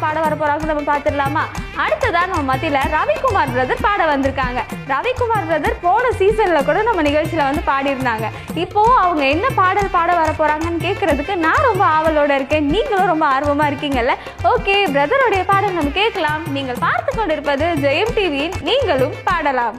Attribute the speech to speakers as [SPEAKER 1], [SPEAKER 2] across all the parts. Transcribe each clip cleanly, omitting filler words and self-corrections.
[SPEAKER 1] பாட வர போறாங்கன்னு நம்ம பார்த்துடலாமா? அடுத்ததான் நம்ம மத்தியில ரவிக்குமார் பிரதர் பாட வந்திருக்காங்க. ரவிக்குமார் பிரதர் போன சீசன்ல கூட நம்ம நிகழ்ச்சியில வந்து பாடியிருந்தாங்க. இப்போ அவங்க என்ன பாடல் பாட வர போறாங்கன்னு கேட்கறதுக்கு நான் ரொம்ப ஆவலோட இருக்கேன். நீங்களும் ரொம்ப ஆர்வமா இருக்கீங்கல்ல? ஓகே, பிரதருடைய பாடல் நம்ம கேட்கலாம். நீங்கள் பார்த்து கொண்டிருப்பது ஜெயம் டிவியின் நீங்களும் பாடலாம்.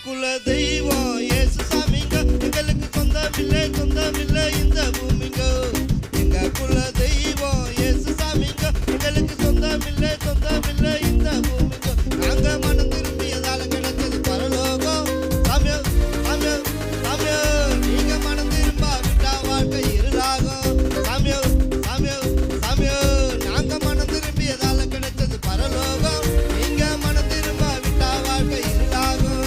[SPEAKER 2] குல தெய்வம் இயேசு சாமிங்க, எங்களுக்கு சொந்தமில்லை இந்த பூமிங்க. எங்க குல தெய்வம் இயேசு சாமிங்க, எங்களுக்கு சொந்தமில்லை இந்த பூமிங்க. நாங்க மனம் திரும்பியதால கிடைச்சது பரலோகம். சாமியோ சாமியோ சாமியோ, நீங்க மனம் திரும்ப விட்டா வாழ்க்கை இருளாகும். சாமியோ சாமியோ சாமியோ, நாங்க மனம் திரும்பியதால கிடைச்சது பரலோகம். நீங்க மனம் திரும்ப விட்டா வாழ்க்கை இருளாகும்.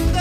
[SPEAKER 2] இந்த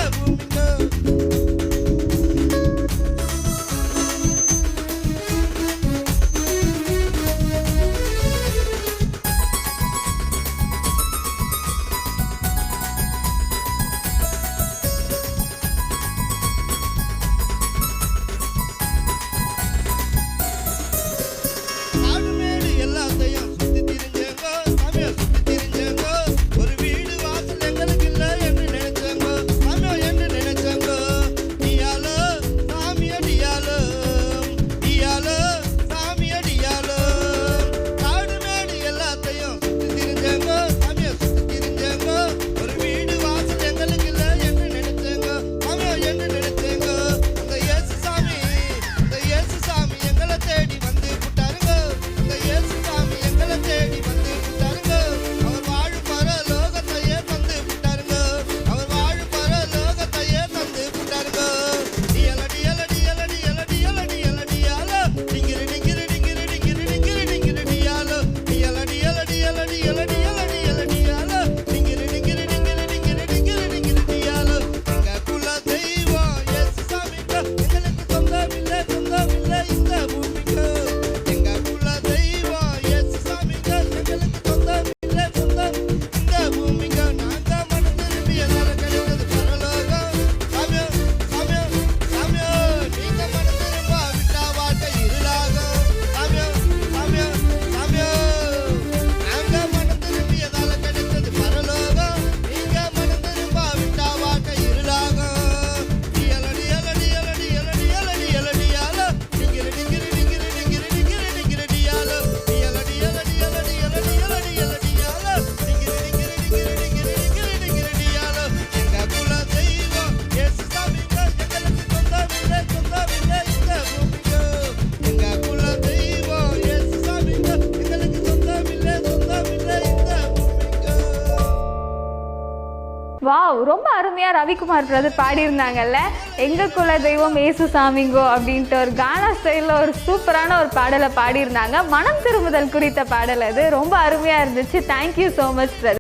[SPEAKER 1] ரொம்ப அருமையாக ரவிக்குமார் பிரதர் பாடியிருந்தாங்கல்ல, எங்கள் குல தெய்வம் ஏசு சாமிங்கோ அப்படின்ட்டு ஒரு கானா ஸ்டைலில் ஒரு சூப்பரான ஒரு பாடலை பாடியிருந்தாங்க. மனம் திரும்புதல் குறித்த பாடல் அது ரொம்ப அருமையாக இருந்துச்சு. Thank you so much brother.